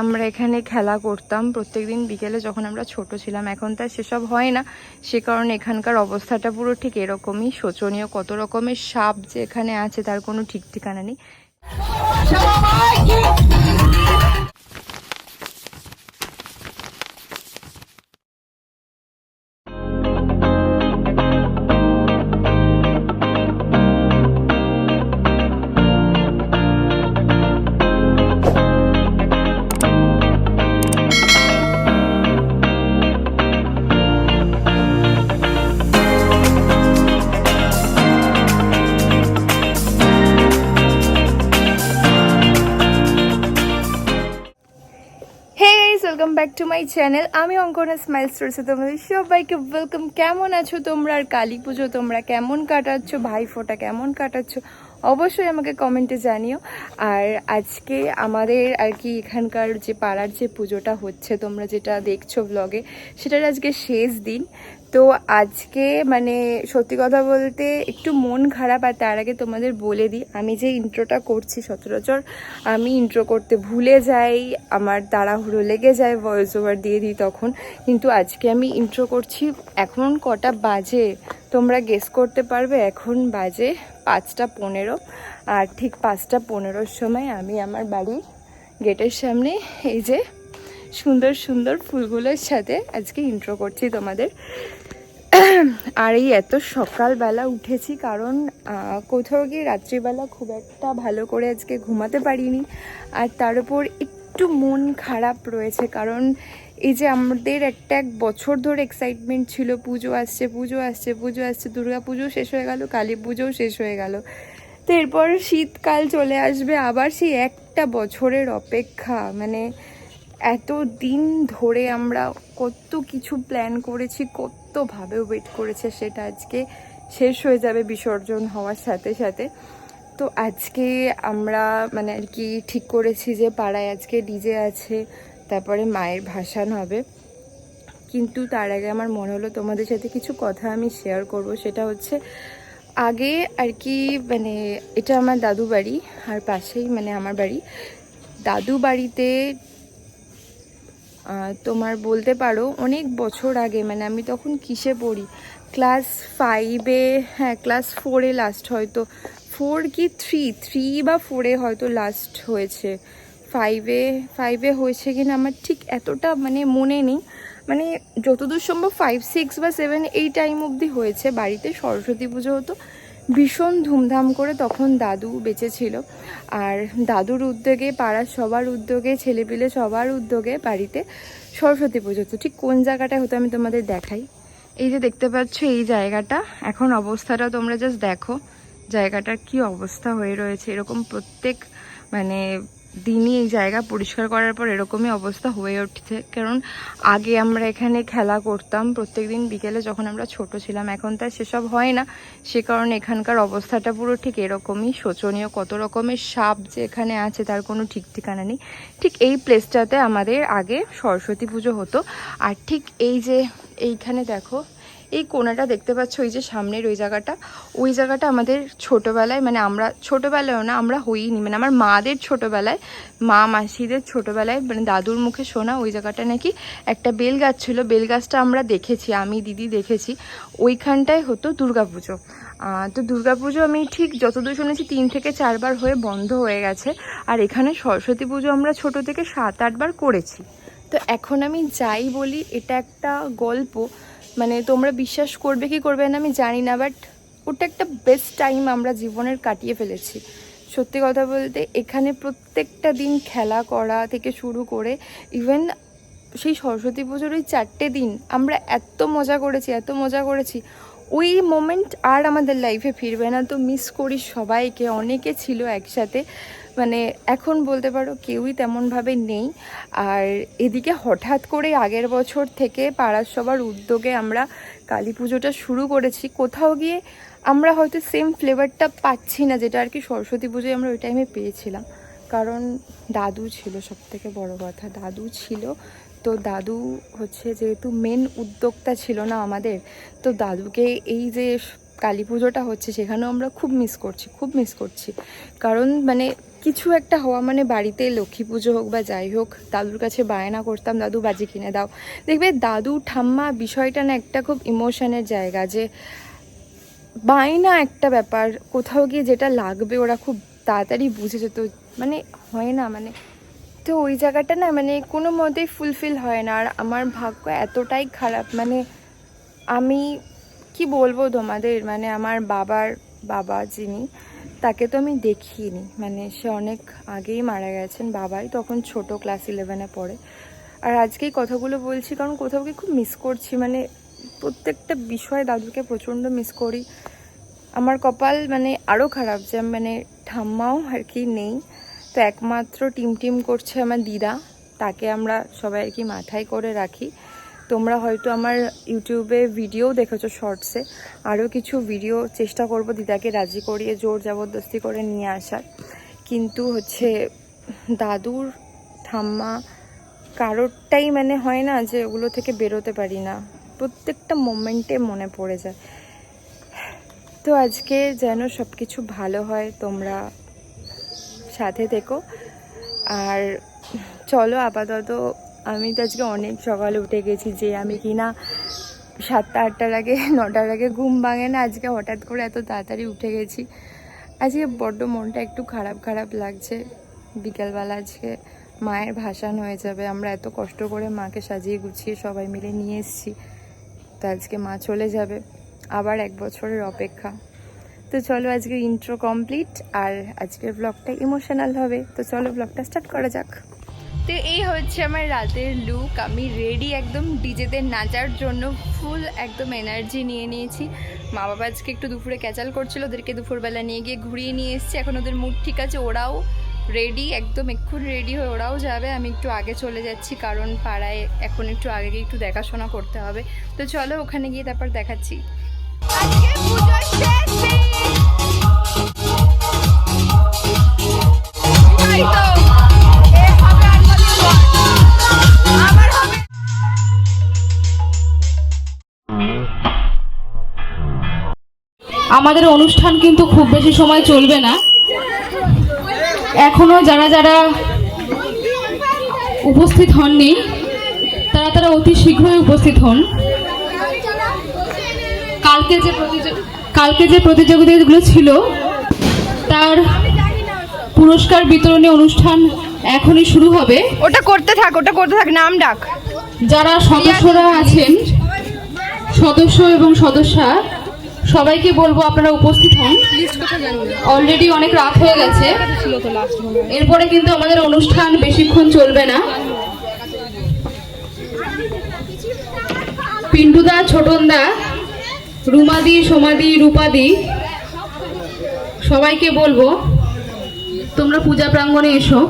আমরা এখানে খেলা করতাম প্রত্যেকদিন বিকেলে যখন আমরা ছোট ছিলাম। এখন তো সেসব হয় না, সে কারণে এখানকার অবস্থাটা পুরো ঠিক এরকমই শোচনীয়। কত রকমের সাপ যে এখানে আছে তার কোনো ঠিক ঠিকানা নেই। Welcome back to my channel. আমি অঙ্কনা স্মাইল স্টোরসে তোমাদের সবাইকে ওয়েলকাম। কেমন আছো তোমরা? আর কালী পুজো তোমরা কেমন কাটাচ্ছ, ভাইফোঁটা কেমন কাটাচ্ছ, অবশ্যই আমাকে কমেন্টে জানিও। আর আজকে আমাদের আর কি এখানকার যে পাড়ার যে পুজোটা হচ্ছে, তোমরা যেটা দেখছো ব্লগে, সেটার আজকে শেষ দিন। তো আজকে মানে সত্যি কথা বলতে একটু মন খারাপ। আর তার আগে তোমাদের বলে দিই, আমি যে ইন্ট্রোটা করছি সচরাচর আমি ইন্ট্রো করতে ভুলে যাই, আমার তাড়াহুড়ো লেগে যায়, ভয়েস ওভার দিয়ে দিই তখন। কিন্তু আজকে আমি ইন্ট্রো করছি। এখন কটা বাজে তোমরা গেস করতে পারবে? এখন বাজে 5:15। আর ঠিক 5:15-র সময় আমি আমার বাড়ির গেটের সামনে এই যে সুন্দর সুন্দর ফুলগুলোর সাথে আজকে ইন্ট্রো করছি তোমাদের। আর এই এত সকালবেলা উঠেছি কারণ কোথাও গিয়ে রাত্রিবেলা খুব একটা ভালো করে আজকে ঘুমাতে পারিনি। আর তার উপর একটু মন খারাপ রয়েছে, কারণ এই যে আমাদের এক বছর ধরে এক্সাইটমেন্ট ছিল, পুজো আসছে পুজো আসছে পুজো আসছে, দুর্গা পুজো শেষ হয়ে গেল, কালী পুজোও শেষ হয়ে গেল, তো এরপর শীতকাল চলে আসবে আবার। সেই একটা বছরের অপেক্ষা, মানে এত দিন ধরে আমরা কত কিছু প্ল্যান করেছি, কতভাবে ওয়েট করেছে, সেটা আজকে শেষ হয়ে যাবে বিসর্জন হওয়ার সাথে সাথে। তো আজকে আমরা মানে আর কি ঠিক করেছি যে পাড়ায় আজকে ডিজে আছে, তারপরে মায়ের ভাসান হবে। কিন্তু তার আগে আমার মনে হলো তোমাদের সাথে কিছু কথা আমি শেয়ার করব। সেটা হচ্ছে আগে আর কি মানে এটা আমার দাদু বাড়ি, আর পাশেই মানে আমার বাড়ি। দাদু বাড়িতে তোমার বলতে পারো অনেক বছর আগে, মানে আমি তখন কিসে পড়ি, ক্লাস 5-এ, হ্যাঁ ক্লাস 4-এ লাস্ট, হয়তো 4 কি 3 বা 4-এ হয়তো লাস্ট হয়েছে। 5-এ হয়েছে কিনা আমার ঠিক এতটা মানে মনে নেই, মানে যতদূর সম্ভব 5, 6 বা 7 এই টাইম অবধি হয়েছে। বাড়িতে সরস্বতী পুজো হতো ভীষণ ধুমধাম করে, তখন দাদু বেঁচে ছিল। আর দাদুর উদ্যোগে, পাড়ার সবার উদ্যোগে, ছেলেপিলে সবার উদ্যোগে বাড়িতে সরস্বতী পুজো হতো। ঠিক কোন জায়গাটায় হতো আমি তোমাদের দেখাই। এই যে দেখতে পাচ্ছ এই জায়গাটা, এখন অবস্থাটা তোমরা জাস্ট দেখো জায়গাটার কি অবস্থা হয়ে রয়েছে। এরকম প্রত্যেক মানে দিনই এই জায়গা পরিষ্কার করার পর এরকমই অবস্থা হয়ে উঠছে। কারণ আগে আমরা এখানে খেলা করতাম প্রত্যেকদিন বিকেলে যখন আমরা ছোট ছিলাম। এখন তো সেসব হয় না, সে কারণে এখানকার অবস্থাটা পুরো ঠিক এরকমই শোচনীয়। কত রকমের সাপ যে এখানে আছে তার কোনো ঠিক ঠিকানা নেই। ঠিক এই প্লেসটাতে আমাদের আগে সরস্বতী পুজো হতো। আর ঠিক এই যে এইখানে দেখো এই কোণাটা দেখতে পাচ্ছ, ওই যে সামনের ওই জায়গাটা আমাদের ছোটোবেলায়, মানে আমরা ছোটোবেলায়ও না, আমরা হইনি, মানে আমার মাদের ছোটোবেলায়, মা মাসিদের ছোটোবেলায়, মানে দাদুর মুখে শোনা, ওই জায়গাটা নাকি একটা বেল গাছ ছিল। বেল গাছটা আমরা দেখেছি, আমি দিদি দেখেছি। ওইখানটায় হতো দুর্গাপুজো। তো দুর্গাপুজো আমি ঠিক যতদূর শুনেছি 3 থেকে 4 বার হয়ে বন্ধ হয়ে গেছে। আর এখানে সরস্বতী পুজো আমরা ছোট থেকে 7-8 বার করেছি। তো এখন আমি যাই বলি এটা একটা গল্প, মানে তোমরা বিশ্বাস করবে কি করবে না আমি জানি না, বাট ওটা একটা বেস্ট টাইম আমরা জীবনের কাটিয়ে ফেলেছি। সত্যি কথা বলতে এখানে প্রত্যেকটা দিন খেলা করা থেকে শুরু করে ইভেন সেই সরস্বতী পুজোর ওই 4টে দিন আমরা এত মজা করেছি। ওই মোমেন্ট আর আমাদের লাইফে ফিরবে না। তো মিস করি সবাইকে, অনেকে ছিল একসাথে, মানে এখন বলতে পারো কেউই তেমনভাবে নেই। আর এদিকে হঠাৎ করে আগের বছর থেকে পাড়ার সবার উদ্যোগে আমরা কালী পুজোটা শুরু করেছি। কোথাও গিয়ে আমরা হয়তো সেম ফ্লেভারটা পাচ্ছি না যেটা আর কি সরস্বতী পুজোয় আমরা ওই টাইমে পেয়েছিলাম। কারণ দাদু ছিল, সবথেকে বড় কথা দাদু ছিল। তো দাদু হচ্ছে যেহেতু মেন উদ্যোক্তা ছিল না আমাদের, তো দাদুকে এই যে কালী পুজোটা হচ্ছে সেখানেও আমরা খুব মিস করছি। কারণ মানে কিছু একটা হওয়া মানে বাড়িতে লক্ষ্মী পুজো হোক বা যাই হোক, দাদুর কাছে বায়না করতাম দাদু বাজি কিনে দাও। দেখবে দাদু ঠাম্মা বিষয়টা না একটা খুব ইমোশনের জায়গা, যে বায়না একটা ব্যাপার, কোথাও গিয়ে যেটা লাগবে ওরা খুব তাড়াতাড়ি বুঝে যেত, মানে হয় না মানে, তো ওই জায়গাটা না মানে কোনো মতেই ফুলফিল হয় না। আর আমার ভাগ্য এতটাই খারাপ, মানে আমি কি বলবো তোমাদের, মানে আমার বাবা যিনি, তাকে তো আমি দেখিনি, মানে সে অনেক আগেই মারা গেছেন। বাবাই তখন ছোট, ক্লাস 11-এ পড়ে। আর আজকেই কথাগুলো বলছি কারণ কোথাও গিয়ে খুব মিস করছি, মানে প্রত্যেকটা বিষয় দাদুকে প্রচণ্ড মিস করি। আমার কপাল মানে আরও খারাপ যে মানে ঠাম্মাও আর কি নেই, তো একমাত্র টিম করছে আমার দিদা, তাকে আমরা সবাই আর কি মাথায় করে রাখি। তোমরা হয়তো আমার ইউটিউবে ভিডিও দেখেছো শর্টসে, আরও কিছু ভিডিও চেষ্টা করব দিদাকে রাজি করিয়ে জোর জবরদস্তি করে নিয়ে আসার। কিন্তু হচ্ছে দাদুর ঠাম্মা কারোরটাই মানে হয় না যে ওগুলো থেকে বেরোতে পারি না, প্রত্যেকটা মোমেন্টে মনে পড়ে যায়। তো আজকে যেন সব কিছু ভালো হয়, তোমরা সাথে থেকো। আর চলো আপাতত, আমি তো আজকে অনেক সকালে উঠে গেছি, যে আমি কিনা 7টা-8টার আগে 9টার আগে ঘুম ভাঙে না, আজকে হঠাৎ করে এত তাড়াতাড়ি উঠে গেছি। আজকে বড্ড মনটা একটু খারাপ লাগছে। বিকেলবেলা আজকে মায়ের ভাসান হয়ে যাবে, আমরা এত কষ্ট করে মাকে সাজিয়ে গুছিয়ে সবাই মিলে নিয়ে এসেছি, তো আজকে মা চলে যাবে, আবার 1 বছরের অপেক্ষা। তো চলো আজকে ইন্ট্রো কমপ্লিট, আর আজকের ব্লগটা ইমোশনাল হবে, তো চলো ব্লগটা স্টার্ট করা যাক। তো এই হচ্ছে আমার রাতের লুক, আমি রেডি একদম ডিজেতে নাচার জন্য, ফুল একদম এনার্জি নিয়ে নিয়েছি। মা বাবা আজকে একটু দুপুরে ক্যাচাল করছিল, ওদেরকে দুপুরবেলা নিয়ে গিয়ে ঘুরিয়ে নিয়ে এসেছি, এখন ওদের মুড ঠিক আছে, ওরাও রেডি, একদম এক্ষুনি রেডি হয়ে ওরাও যাবে। আমি একটু আগে চলে যাচ্ছি কারণ পাড়ায় এখন একটু আগে গিয়ে একটু দেখাশোনা করতে হবে। তো চলো ওখানে গিয়ে তারপর দেখাচ্ছি। আমাদের অনুষ্ঠান কিন্তু খুব বেশি সময় চলবে না, এখনো যারা উপস্থিত হননি তারা অতি শীঘ্রই উপস্থিত হন। কালকে যে প্রতিযোগিতাগুলো ছিল তার পুরস্কার বিতরণী অনুষ্ঠান এখনই শুরু হবে। ওটা করতে থাক নাম ডাক। যারা সদস্যরা আছেন, সদস্য এবং সদস্যা, সবাইকে বলবো আপনারা উপস্থিত হন। অলরেডি অনেক রাত হয়ে গেছে, এরপরে কিন্তু আমাদের অনুষ্ঠান বেশিক্ষণ চলবে না। পিন্টুদা, ছোটনদা, রুমাদি, সোমাদি, রূপাদি, সবাইকে বলবো তোমরা পূজা প্রাঙ্গণে এসো।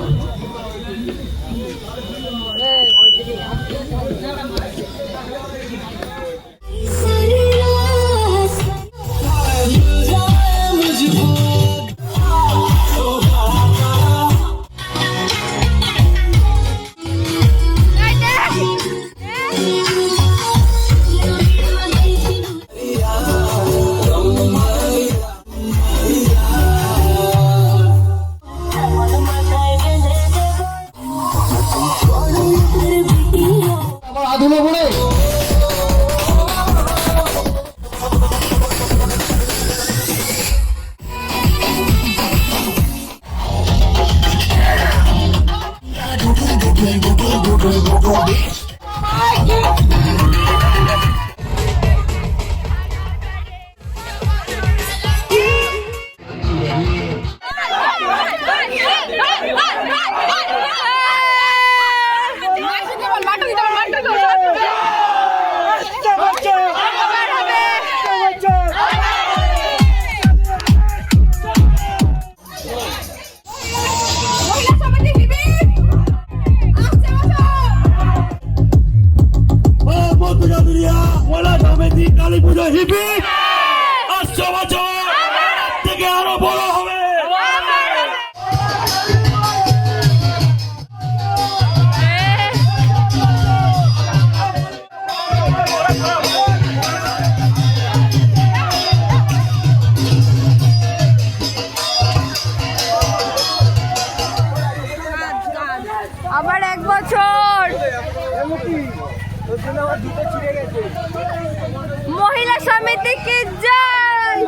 মহিলা সমিতিকে জয়।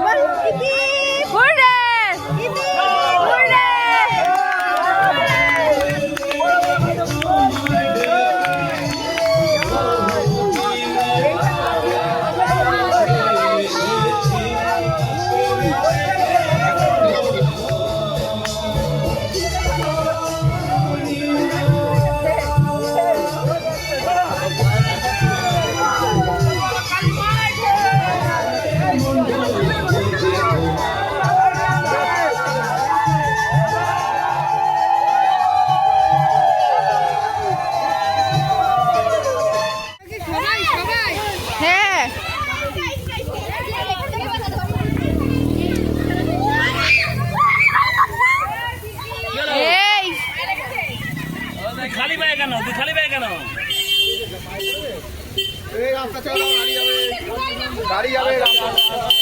হুররে! হুররে! হ্যাঁ এই খালি পায়ে কেন তুই খালি পায়ে কেন এই রাস্তা চলো গাড়ি যাবে গাড়ি যাবে